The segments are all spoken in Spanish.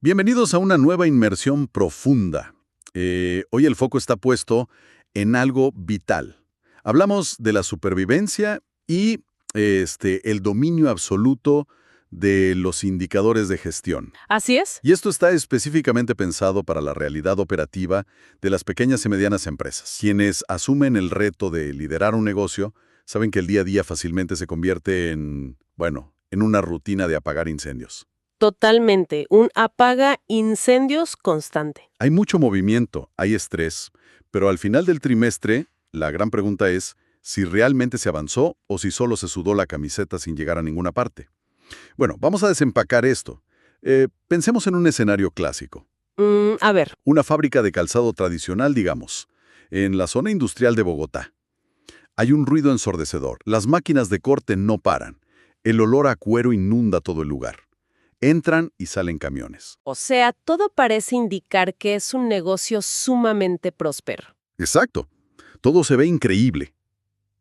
Bienvenidos a una nueva inmersión profunda. Hoy el foco está puesto en algo vital. Hablamos de la supervivencia y el dominio absoluto de los indicadores de gestión. Así es. Y esto está específicamente pensado para la realidad operativa de las pequeñas y medianas empresas. Quienes asumen el reto de liderar un negocio saben que el día a día fácilmente se convierte en una rutina de apagar incendios. Totalmente. Un apaga incendios constante. Hay mucho movimiento, hay estrés, pero al final del trimestre, la gran pregunta es si realmente se avanzó o si solo se sudó la camiseta sin llegar a ninguna parte. Bueno, vamos a desempacar esto. Pensemos en un escenario clásico. A ver, Una fábrica de calzado tradicional, digamos, en la zona industrial de Bogotá. Hay un ruido ensordecedor. Las máquinas de corte no paran. El olor a cuero inunda todo el lugar. Entran y salen camiones. o sea, todo parece indicar que es un negocio sumamente próspero. Exacto. Todo se ve increíble.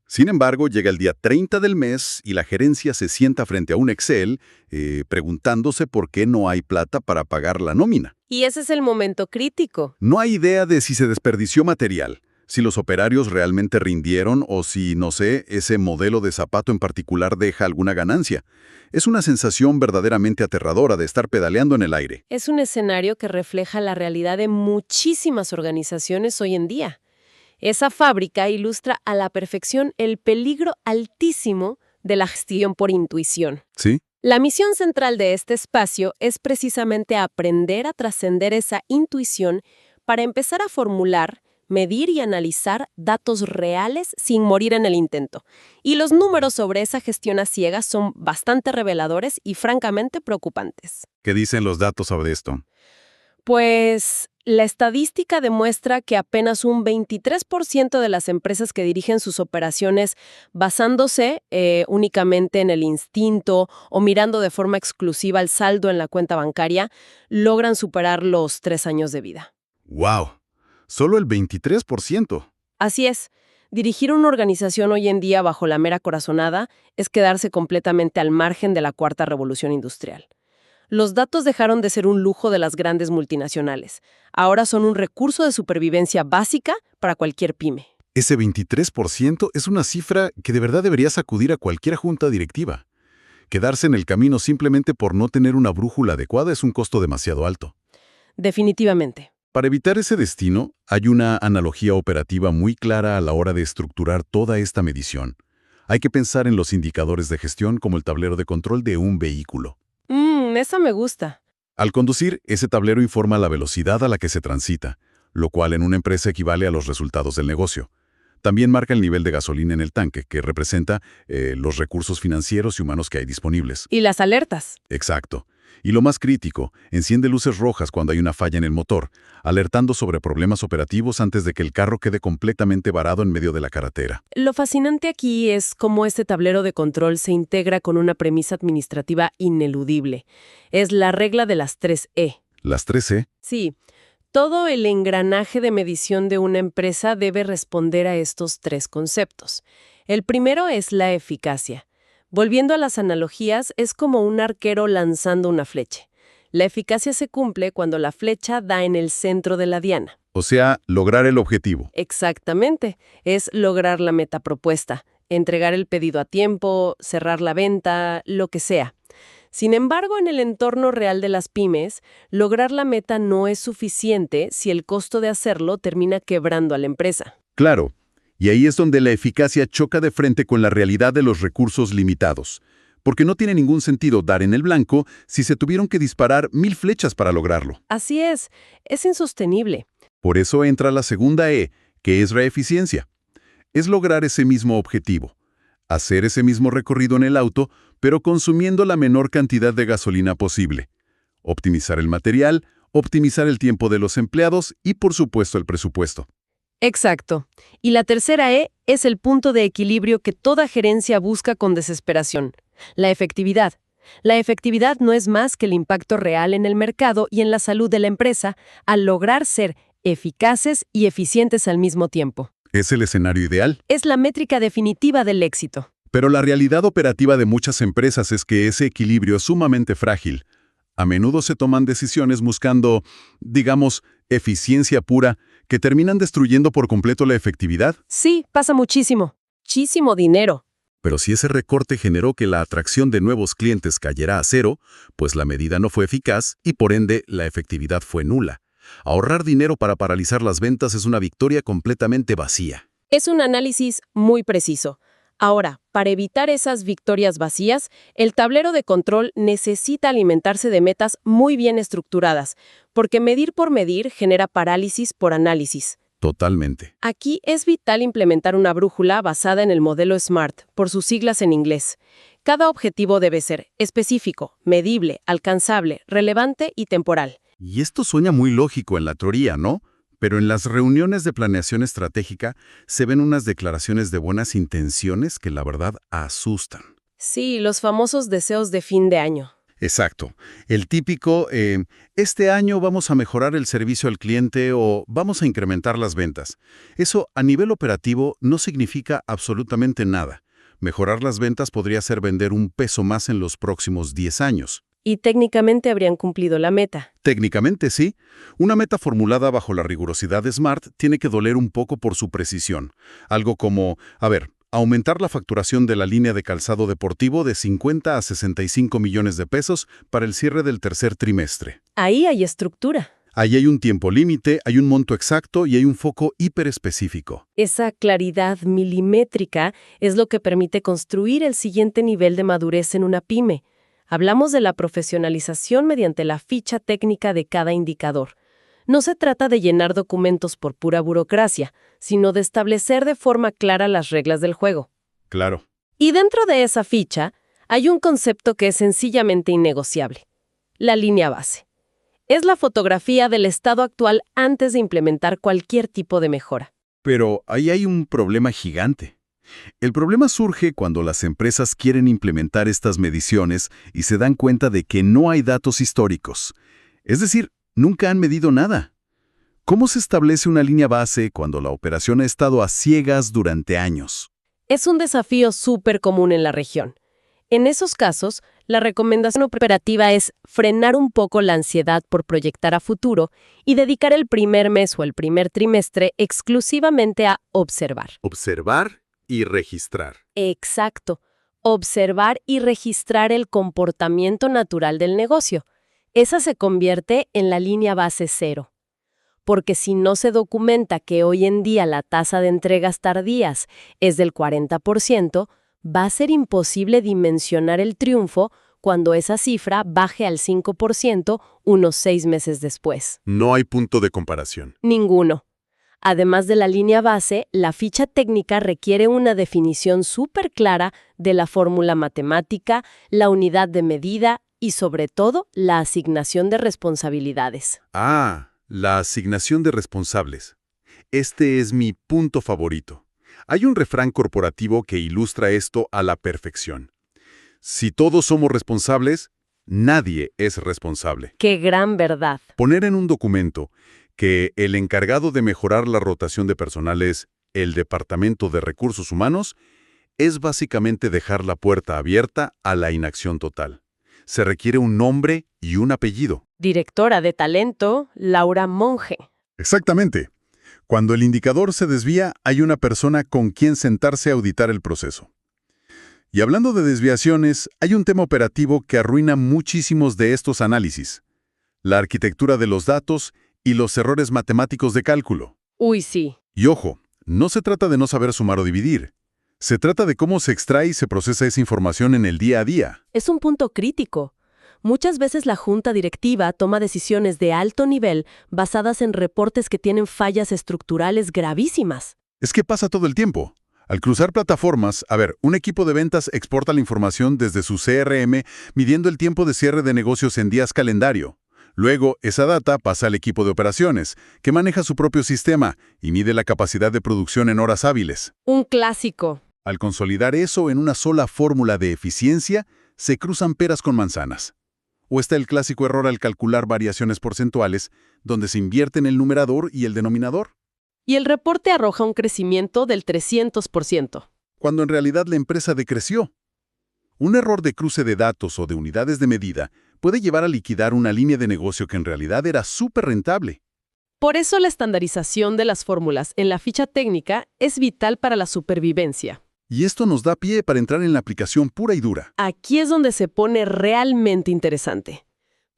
Sin embargo, llega el día 30 del mes y la gerencia se sienta frente a un Excel preguntándose por qué no hay plata para pagar la nómina. Y ese es el momento crítico. No hay idea de si se desperdició material, si los operarios realmente rindieron o si, no sé, ese modelo de zapato en particular deja alguna ganancia. Es una sensación verdaderamente aterradora de estar pedaleando en el aire. Es un escenario que refleja la realidad de muchísimas organizaciones hoy en día. Esa fábrica ilustra a la perfección el peligro altísimo de la gestión por intuición. ¿Sí? La misión central de este espacio es precisamente aprender a trascender esa intuición para empezar a formular, medir y analizar datos reales sin morir en el intento. Y los números sobre esa gestión a ciegas son bastante reveladores y francamente preocupantes. ¿Qué dicen los datos sobre esto? Pues la estadística demuestra que apenas un 23% de las empresas que dirigen sus operaciones basándose únicamente en el instinto o mirando de forma exclusiva el saldo en la cuenta bancaria logran superar los 3 años de vida. ¡Wow! Solo el 23%. Así es. Dirigir una organización hoy en día bajo la mera corazonada es quedarse completamente al margen de la cuarta revolución industrial. Los datos dejaron de ser un lujo de las grandes multinacionales. Ahora son un recurso de supervivencia básica para cualquier pyme. Ese 23% es una cifra que de verdad debería sacudir a cualquier junta directiva. Quedarse en el camino simplemente por no tener una brújula adecuada es un costo demasiado alto. Definitivamente. Para evitar ese destino, hay una analogía operativa muy clara a la hora de estructurar toda esta medición. Hay que pensar en los indicadores de gestión como el tablero de control de un vehículo. Esa me gusta. Al conducir, ese tablero informa la velocidad a la que se transita, lo cual en una empresa equivale a los resultados del negocio. También marca el nivel de gasolina en el tanque, que representa los recursos financieros y humanos que hay disponibles. Y las alertas. Exacto. Y lo más crítico, enciende luces rojas cuando hay una falla en el motor, alertando sobre problemas operativos antes de que el carro quede completamente varado en medio de la carretera. Lo fascinante aquí es cómo este tablero de control se integra con una premisa administrativa ineludible. Es la regla de las 3E. Las 3E. Sí, todo el engranaje de medición de una empresa debe responder a estos 3 conceptos. El primero es la eficacia. Volviendo a las analogías, es como un arquero lanzando una flecha. La eficacia se cumple cuando la flecha da en el centro de la diana. O sea, lograr el objetivo. Exactamente, es lograr la meta propuesta, entregar el pedido a tiempo, cerrar la venta, lo que sea. Sin embargo, en el entorno real de las pymes, lograr la meta no es suficiente si el costo de hacerlo termina quebrando a la empresa. Claro. Y ahí es donde la eficacia choca de frente con la realidad de los recursos limitados. Porque no tiene ningún sentido dar en el blanco si se tuvieron que disparar 1000 flechas para lograrlo. Así es insostenible. Por eso entra la segunda E, que es la eficiencia. Es lograr ese mismo objetivo. Hacer ese mismo recorrido en el auto, pero consumiendo la menor cantidad de gasolina posible. Optimizar el material, optimizar el tiempo de los empleados y, por supuesto, el presupuesto. Exacto. Y la tercera E es el punto de equilibrio que toda gerencia busca con desesperación, la efectividad. La efectividad no es más que el impacto real en el mercado y en la salud de la empresa al lograr ser eficaces y eficientes al mismo tiempo. ¿Es el escenario ideal? Es la métrica definitiva del éxito. Pero la realidad operativa de muchas empresas es que ese equilibrio es sumamente frágil. A menudo se toman decisiones buscando, digamos, eficiencia pura, que terminan destruyendo por completo la efectividad. Sí, pasa muchísimo. Muchísimo dinero. Pero si ese recorte generó que la atracción de nuevos clientes cayera a cero, pues la medida no fue eficaz y por ende la efectividad fue nula. Ahorrar dinero para paralizar las ventas es una victoria completamente vacía. Es un análisis muy preciso. Ahora, para evitar esas victorias vacías, el tablero de control necesita alimentarse de metas muy bien estructuradas, porque medir por medir genera parálisis por análisis. Totalmente. Aquí es vital implementar una brújula basada en el modelo SMART, por sus siglas en inglés. Cada objetivo debe ser específico, medible, alcanzable, relevante y temporal. Y esto suena muy lógico en la teoría, ¿no? Pero en las reuniones de planeación estratégica se ven unas declaraciones de buenas intenciones que la verdad asustan. Sí, los famosos deseos de fin de año. Exacto. El típico, este año vamos a mejorar el servicio al cliente o vamos a incrementar las ventas. Eso a nivel operativo no significa absolutamente nada. Mejorar las ventas podría ser vender un peso más en los próximos 10 años. Y técnicamente habrían cumplido la meta. Técnicamente sí. Una meta formulada bajo la rigurosidad de SMART tiene que doler un poco por su precisión. Algo como, aumentar la facturación de la línea de calzado deportivo de 50 a 65 millones de pesos para el cierre del tercer trimestre. Ahí hay estructura. Ahí hay un tiempo límite, hay un monto exacto y hay un foco hiperespecífico. Esa claridad milimétrica es lo que permite construir el siguiente nivel de madurez en una pyme. Hablamos de la profesionalización mediante la ficha técnica de cada indicador. No se trata de llenar documentos por pura burocracia, sino de establecer de forma clara las reglas del juego. Claro. Y dentro de esa ficha hay un concepto que es sencillamente innegociable: la línea base. Es la fotografía del estado actual antes de implementar cualquier tipo de mejora. Pero ahí hay un problema gigante. El problema surge cuando las empresas quieren implementar estas mediciones y se dan cuenta de que no hay datos históricos. Es decir, nunca han medido nada. ¿Cómo se establece una línea base cuando la operación ha estado a ciegas durante años? Es un desafío súper común en la región. En esos casos, la recomendación operativa es frenar un poco la ansiedad por proyectar a futuro y dedicar el primer mes o el primer trimestre exclusivamente a observar. Observar y registrar. Exacto. Observar y registrar el comportamiento natural del negocio. Esa se convierte en la línea base cero. Porque si no se documenta que hoy en día la tasa de entregas tardías es del 40%, va a ser imposible dimensionar el triunfo cuando esa cifra baje al 5% unos 6 meses después. No hay punto de comparación. Ninguno. Además de la línea base, la ficha técnica requiere una definición súper clara de la fórmula matemática, la unidad de medida y, sobre todo, la asignación de responsabilidades. La asignación de responsables. Este es mi punto favorito. Hay un refrán corporativo que ilustra esto a la perfección. Si todos somos responsables, nadie es responsable. ¡Qué gran verdad! Poner en un documento que el encargado de mejorar la rotación de personal es el Departamento de Recursos Humanos es básicamente dejar la puerta abierta a la inacción total. Se requiere un nombre y un apellido. Directora de talento, Laura Monge. Exactamente. Cuando el indicador se desvía, hay una persona con quien sentarse a auditar el proceso. Y hablando de desviaciones, hay un tema operativo que arruina muchísimos de estos análisis: la arquitectura de los datos y los errores matemáticos de cálculo. Uy, sí. Y ojo, no se trata de no saber sumar o dividir. Se trata de cómo se extrae y se procesa esa información en el día a día. Es un punto crítico. Muchas veces la junta directiva toma decisiones de alto nivel basadas en reportes que tienen fallas estructurales gravísimas. Es que pasa todo el tiempo. Al cruzar plataformas, un equipo de ventas exporta la información desde su CRM midiendo el tiempo de cierre de negocios en días calendario. Luego, esa data pasa al equipo de operaciones, que maneja su propio sistema y mide la capacidad de producción en horas hábiles. Un clásico. Al consolidar eso en una sola fórmula de eficiencia, se cruzan peras con manzanas. O está el clásico error al calcular variaciones porcentuales, donde se invierte en el numerador y el denominador. Y el reporte arroja un crecimiento del 300%. Cuando en realidad la empresa decreció. Un error de cruce de datos o de unidades de medida puede llevar a liquidar una línea de negocio que en realidad era súper rentable. Por eso la estandarización de las fórmulas en la ficha técnica es vital para la supervivencia. Y esto nos da pie para entrar en la aplicación pura y dura. Aquí es donde se pone realmente interesante,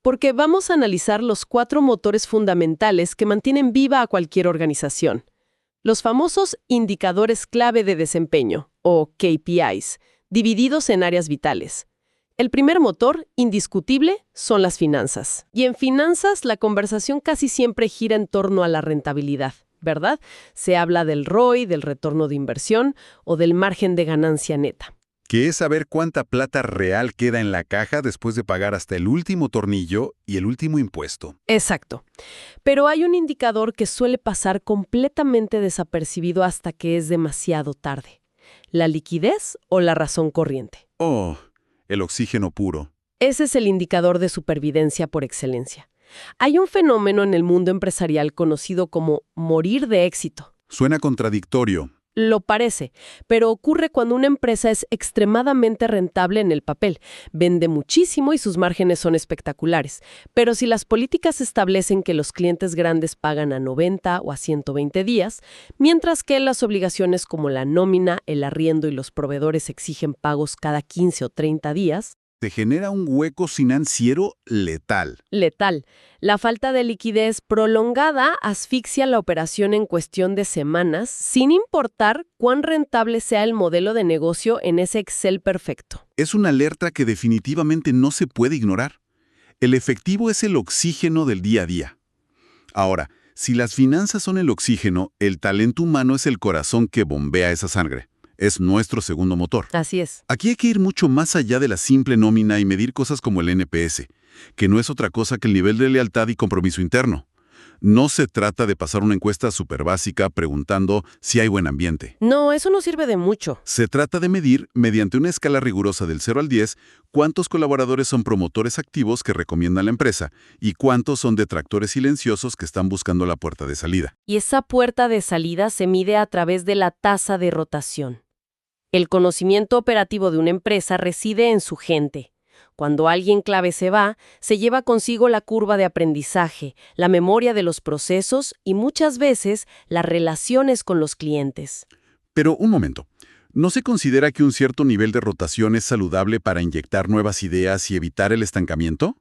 porque vamos a analizar los 4 motores fundamentales que mantienen viva a cualquier organización. Los famosos indicadores clave de desempeño, o KPIs, divididos en áreas vitales. El primer motor, indiscutible, son las finanzas. Y en finanzas, la conversación casi siempre gira en torno a la rentabilidad, ¿verdad? Se habla del ROI, del retorno de inversión o del margen de ganancia neta. Que es saber cuánta plata real queda en la caja después de pagar hasta el último tornillo y el último impuesto. Exacto. Pero hay un indicador que suele pasar completamente desapercibido hasta que es demasiado tarde. ¿La liquidez o la razón corriente? Oh, el oxígeno puro. Ese es el indicador de supervivencia por excelencia. Hay un fenómeno en el mundo empresarial conocido como morir de éxito. Suena contradictorio. Lo parece, pero ocurre cuando una empresa es extremadamente rentable en el papel, vende muchísimo y sus márgenes son espectaculares. Pero si las políticas establecen que los clientes grandes pagan a 90 o a 120 días, mientras que las obligaciones como la nómina, el arriendo y los proveedores exigen pagos cada 15 o 30 días, Se genera un hueco financiero letal. letal. La falta de liquidez prolongada asfixia la operación en cuestión de semanas, sin importar cuán rentable sea el modelo de negocio en ese Excel perfecto. Es una alerta que definitivamente no se puede ignorar. El efectivo es el oxígeno del día a día. Ahora, si las finanzas son el oxígeno, el talento humano es el corazón que bombea esa sangre. Es nuestro segundo motor. Así es. Aquí hay que ir mucho más allá de la simple nómina y medir cosas como el NPS, que no es otra cosa que el nivel de lealtad y compromiso interno. No se trata de pasar una encuesta súper básica preguntando si hay buen ambiente. No, eso no sirve de mucho. Se trata de medir, mediante una escala rigurosa del 0 al 10, cuántos colaboradores son promotores activos que recomiendan la empresa y cuántos son detractores silenciosos que están buscando la puerta de salida. Y esa puerta de salida se mide a través de la tasa de rotación. El conocimiento operativo de una empresa reside en su gente. Cuando alguien clave se va, se lleva consigo la curva de aprendizaje, la memoria de los procesos y muchas veces las relaciones con los clientes. Pero un momento, ¿no se considera que un cierto nivel de rotación es saludable para inyectar nuevas ideas y evitar el estancamiento?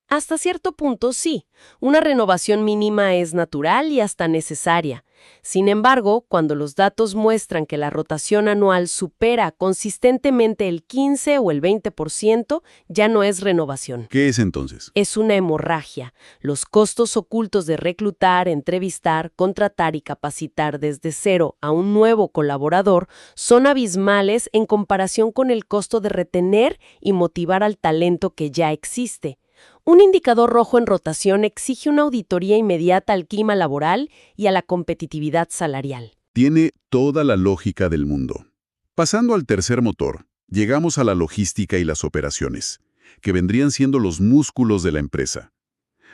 Hasta cierto punto, sí. Una renovación mínima es natural y hasta necesaria. Sin embargo, cuando los datos muestran que la rotación anual supera consistentemente el 15 o el 20%, ya no es renovación. ¿Qué es entonces? Es una hemorragia. Los costos ocultos de reclutar, entrevistar, contratar y capacitar desde cero a un nuevo colaborador son abismales en comparación con el costo de retener y motivar al talento que ya existe. Un indicador rojo en rotación exige una auditoría inmediata al clima laboral y a la competitividad salarial. Tiene toda la lógica del mundo. Pasando al tercer motor, llegamos a la logística y las operaciones, que vendrían siendo los músculos de la empresa.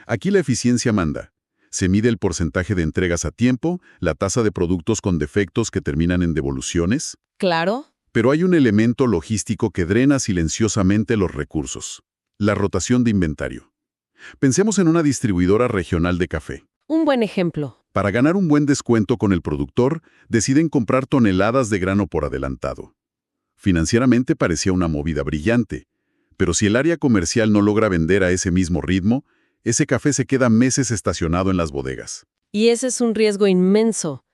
Aquí la eficiencia manda. Se mide el porcentaje de entregas a tiempo, la tasa de productos con defectos que terminan en devoluciones. ¿Claro? Pero hay un elemento logístico que drena silenciosamente los recursos. La rotación de inventario. Pensemos en una distribuidora regional de café. Un buen ejemplo. Para ganar un buen descuento con el productor, deciden comprar toneladas de grano por adelantado. Financieramente parecía una movida brillante, pero si el área comercial no logra vender a ese mismo ritmo, ese café se queda meses estacionado en las bodegas. Y ese es un riesgo inmenso.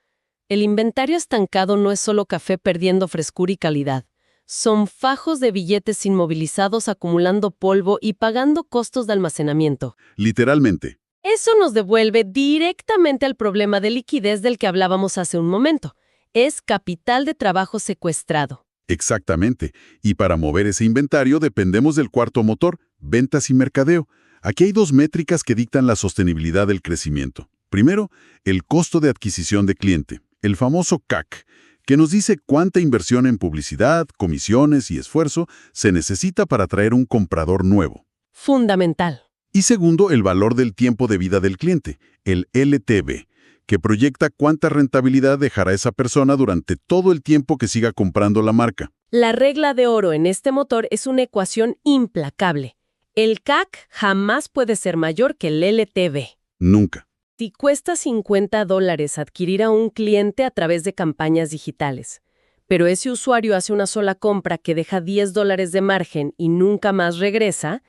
El inventario estancado no es solo café perdiendo frescura y calidad. Son fajos de billetes inmovilizados acumulando polvo y pagando costos de almacenamiento. Literalmente. Eso nos devuelve directamente al problema de liquidez del que hablábamos hace un momento. Es capital de trabajo secuestrado. Exactamente. Y para mover ese inventario dependemos del cuarto motor, ventas y mercadeo. Aquí hay 2 métricas que dictan la sostenibilidad del crecimiento. Primero, el costo de adquisición de cliente, el famoso CAC, que nos dice cuánta inversión en publicidad, comisiones y esfuerzo se necesita para atraer un comprador nuevo. Fundamental. Y segundo, el valor del tiempo de vida del cliente, el LTV, que proyecta cuánta rentabilidad dejará esa persona durante todo el tiempo que siga comprando la marca. La regla de oro en este motor es una ecuación implacable. El CAC jamás puede ser mayor que el LTV. Nunca. Si cuesta $50 adquirir a un cliente a través de campañas digitales, pero ese usuario hace una sola compra que deja $10 de margen y nunca más regresa,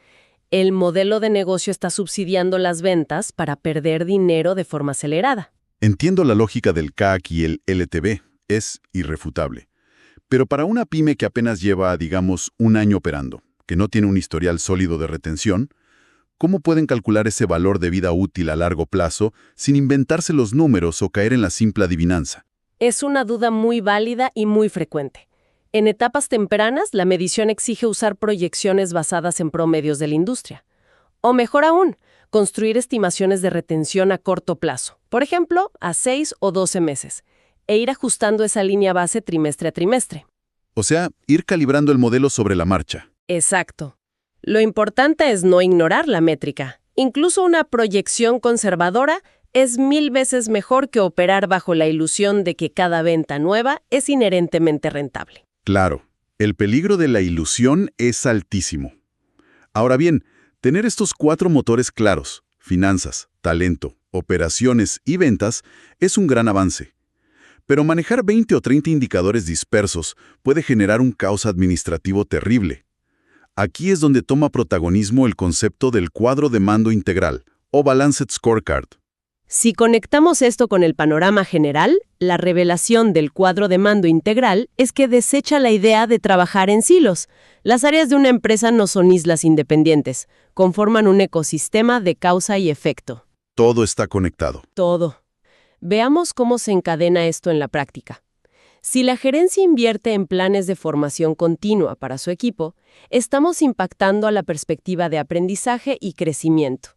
el modelo de negocio está subsidiando las ventas para perder dinero de forma acelerada. Entiendo la lógica del CAC y el LTV. Es irrefutable. Pero para una pyme que apenas lleva, digamos, un año operando, que no tiene un historial sólido de retención, ¿cómo pueden calcular ese valor de vida útil a largo plazo sin inventarse los números o caer en la simple adivinanza? Es una duda muy válida y muy frecuente. En etapas tempranas, la medición exige usar proyecciones basadas en promedios de la industria. O mejor aún, construir estimaciones de retención a corto plazo, por ejemplo, a 6 o 12 meses, e ir ajustando esa línea base trimestre a trimestre. O sea, ir calibrando el modelo sobre la marcha. Exacto. Lo importante es no ignorar la métrica. Incluso una proyección conservadora es 1000 veces mejor que operar bajo la ilusión de que cada venta nueva es inherentemente rentable. Claro, el peligro de la ilusión es altísimo. Ahora bien, tener estos 4 motores claros, finanzas, talento, operaciones y ventas, es un gran avance. Pero manejar 20 o 30 indicadores dispersos puede generar un caos administrativo terrible. Aquí es donde toma protagonismo el concepto del cuadro de mando integral, o Balanced Scorecard. Si conectamos esto con el panorama general, la revelación del cuadro de mando integral es que desecha la idea de trabajar en silos. Las áreas de una empresa no son islas independientes, conforman un ecosistema de causa y efecto. Todo está conectado. Todo. Veamos cómo se encadena esto en la práctica. Si la gerencia invierte en planes de formación continua para su equipo, estamos impactando a la perspectiva de aprendizaje y crecimiento.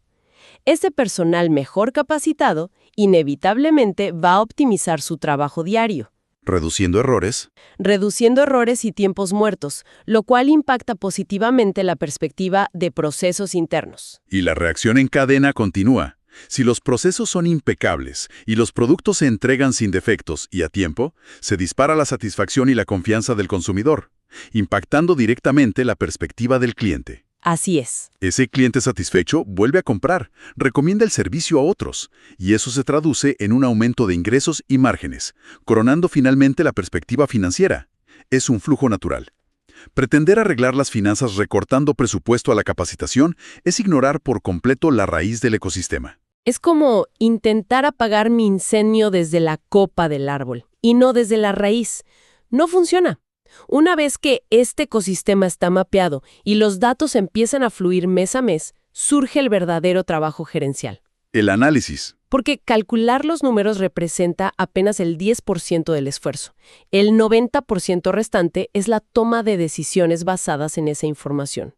Ese personal mejor capacitado inevitablemente va a optimizar su trabajo diario, Reduciendo errores. reduciendo errores y tiempos muertos, lo cual impacta positivamente la perspectiva de procesos internos. Y la reacción en cadena continúa. Si los procesos son impecables y los productos se entregan sin defectos y a tiempo, se dispara la satisfacción y la confianza del consumidor, impactando directamente la perspectiva del cliente. Así es. Ese cliente satisfecho vuelve a comprar, recomienda el servicio a otros, y eso se traduce en un aumento de ingresos y márgenes, coronando finalmente la perspectiva financiera. Es un flujo natural. Pretender arreglar las finanzas recortando presupuesto a la capacitación es ignorar por completo la raíz del ecosistema. Es como intentar apagar mi incendio desde la copa del árbol y no desde la raíz. No funciona. Una vez que este ecosistema está mapeado y los datos empiezan a fluir mes a mes, surge el verdadero trabajo gerencial. El análisis. Porque calcular los números representa apenas el 10% del esfuerzo. El 90% restante es la toma de decisiones basadas en esa información.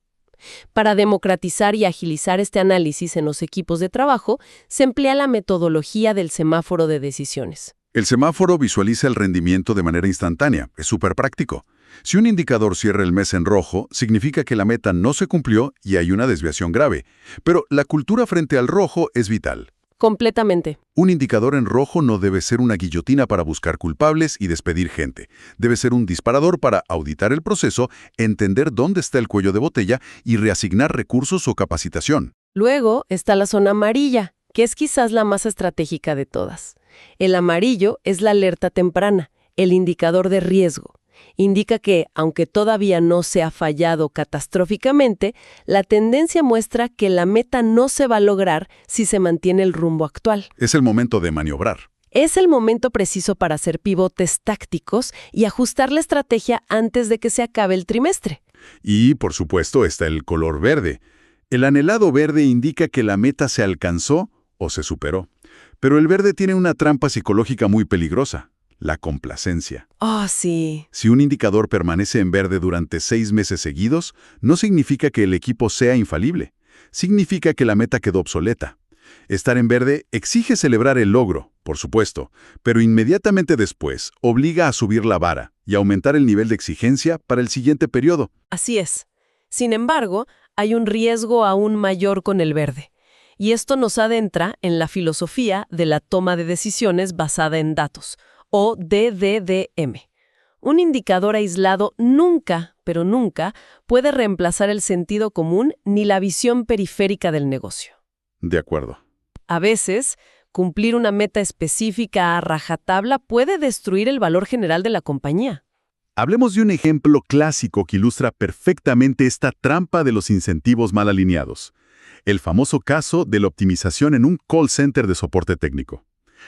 Para democratizar y agilizar este análisis en los equipos de trabajo, se emplea la metodología del semáforo de decisiones. El semáforo visualiza el rendimiento de manera instantánea. Es súper práctico. Si un indicador cierra el mes en rojo, significa que la meta no se cumplió y hay una desviación grave. Pero la cultura frente al rojo es vital. Completamente. Un indicador en rojo no debe ser una guillotina para buscar culpables y despedir gente. Debe ser un disparador para auditar el proceso, entender dónde está el cuello de botella y reasignar recursos o capacitación. Luego está la zona amarilla, que es quizás la más estratégica de todas. El amarillo es la alerta temprana, el indicador de riesgo. Indica que, aunque todavía no se ha fallado catastróficamente, la tendencia muestra que la meta no se va a lograr si se mantiene el rumbo actual. Es el momento de maniobrar. Es el momento preciso para hacer pivotes tácticos y ajustar la estrategia antes de que se acabe el trimestre. Y, por supuesto, está el color verde. El anhelado verde indica que la meta se alcanzó o se superó. Pero el verde tiene una trampa psicológica muy peligrosa. La complacencia. Oh, sí. Si un indicador permanece en verde durante 6 meses seguidos, no significa que el equipo sea infalible. Significa que la meta quedó obsoleta. Estar en verde exige celebrar el logro, por supuesto, pero inmediatamente después obliga a subir la vara y aumentar el nivel de exigencia para el siguiente periodo. Así es. Sin embargo, hay un riesgo aún mayor con el verde. Y esto nos adentra en la filosofía de la toma de decisiones basada en datos, o DDDM. Un indicador aislado nunca, pero nunca, puede reemplazar el sentido común ni la visión periférica del negocio. De acuerdo. A veces, cumplir una meta específica a rajatabla puede destruir el valor general de la compañía. Hablemos de un ejemplo clásico que ilustra perfectamente esta trampa de los incentivos mal alineados. El famoso caso de la optimización en un call center de soporte técnico.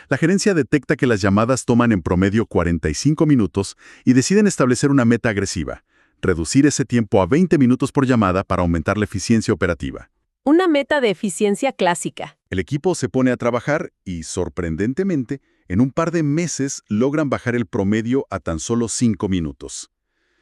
La gerencia detecta que las llamadas toman en promedio 45 minutos y deciden establecer una meta agresiva, reducir ese tiempo a 20 minutos por llamada para aumentar la eficiencia operativa. Una meta de eficiencia clásica. El equipo se pone a trabajar y, sorprendentemente, en un par de meses logran bajar el promedio a tan solo 5 minutos.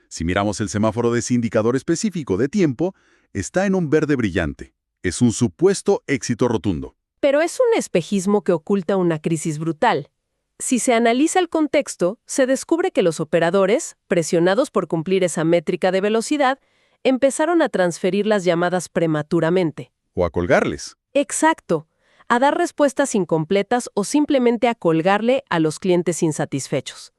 Si miramos el semáforo de ese indicador específico de tiempo, está en un verde brillante. Es un supuesto éxito rotundo. Pero es un espejismo que oculta una crisis brutal. Si se analiza el contexto, se descubre que los operadores, presionados por cumplir esa métrica de velocidad, empezaron a transferir las llamadas prematuramente. O a colgarles. Exacto. A dar respuestas incompletas o simplemente a colgarle a los clientes insatisfechos.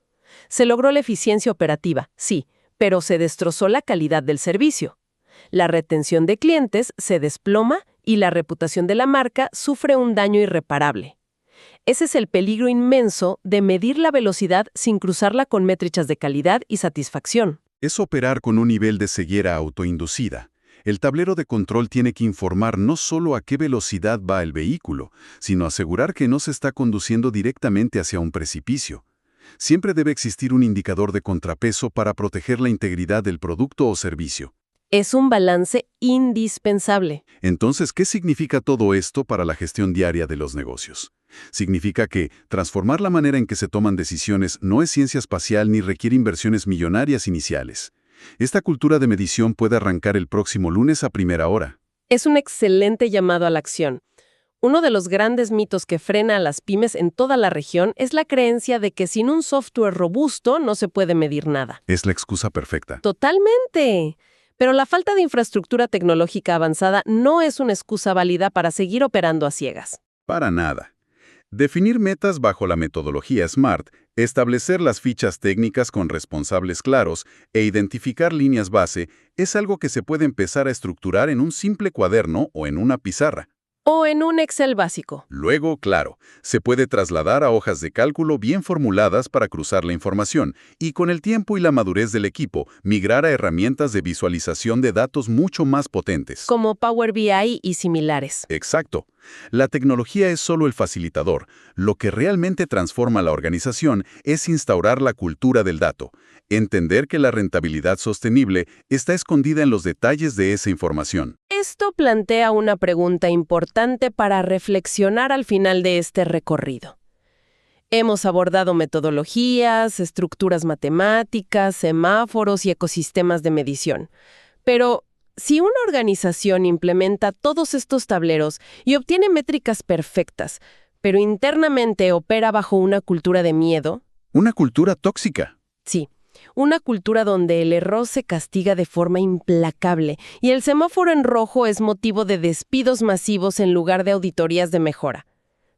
Se logró la eficiencia operativa, sí, pero se destrozó la calidad del servicio. La retención de clientes se desploma y la reputación de la marca sufre un daño irreparable. Ese es el peligro inmenso de medir la velocidad sin cruzarla con métricas de calidad y satisfacción. Es operar con un nivel de ceguera autoinducida. El tablero de control tiene que informar no solo a qué velocidad va el vehículo, sino asegurar que no se está conduciendo directamente hacia un precipicio. Siempre debe existir un indicador de contrapeso para proteger la integridad del producto o servicio. Es un balance indispensable. Entonces, ¿qué significa todo esto para la gestión diaria de los negocios? Significa que transformar la manera en que se toman decisiones no es ciencia espacial ni requiere inversiones millonarias iniciales. Esta cultura de medición puede arrancar el próximo lunes a primera hora. Es un excelente llamado a la acción. Uno de los grandes mitos que frena a las pymes en toda la región es la creencia de que sin un software robusto no se puede medir nada. Es la excusa perfecta. ¡Totalmente! Pero la falta de infraestructura tecnológica avanzada no es una excusa válida para seguir operando a ciegas. Para nada. Definir metas bajo la metodología SMART, establecer las fichas técnicas con responsables claros e identificar líneas base es algo que se puede empezar a estructurar en un simple cuaderno o en una pizarra. O en un Excel básico. Luego, claro, se puede trasladar a hojas de cálculo bien formuladas para cruzar la información y con el tiempo y la madurez del equipo, migrar a herramientas de visualización de datos mucho más potentes. Como Power BI y similares. Exacto. La tecnología es solo el facilitador. Lo que realmente transforma la organización es instaurar la cultura del dato. Entender que la rentabilidad sostenible está escondida en los detalles de esa información. Esto plantea una pregunta importante para reflexionar al final de este recorrido. Hemos abordado metodologías, estructuras matemáticas, semáforos y ecosistemas de medición. Pero, si una organización implementa todos estos tableros y obtiene métricas perfectas, pero internamente opera bajo una cultura de miedo... Una cultura tóxica. Sí. Una cultura donde el error se castiga de forma implacable y el semáforo en rojo es motivo de despidos masivos en lugar de auditorías de mejora.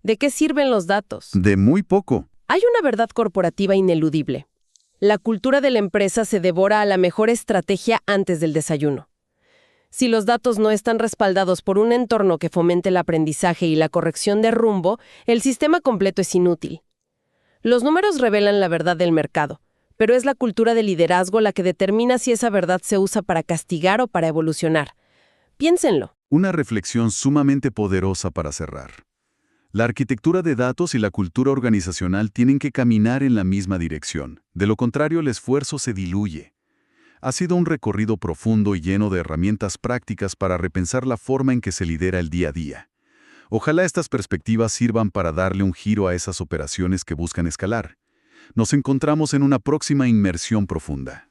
¿De qué sirven los datos? De muy poco. Hay una verdad corporativa ineludible. La cultura de la empresa se devora a la mejor estrategia antes del desayuno. Si los datos no están respaldados por un entorno que fomente el aprendizaje y la corrección de rumbo, el sistema completo es inútil. Los números revelan la verdad del mercado. Pero es la cultura de liderazgo la que determina si esa verdad se usa para castigar o para evolucionar. Piénsenlo. Una reflexión sumamente poderosa para cerrar. La arquitectura de datos y la cultura organizacional tienen que caminar en la misma dirección. De lo contrario, el esfuerzo se diluye. Ha sido un recorrido profundo y lleno de herramientas prácticas para repensar la forma en que se lidera el día a día. Ojalá estas perspectivas sirvan para darle un giro a esas operaciones que buscan escalar. Nos encontramos en una próxima inmersión profunda.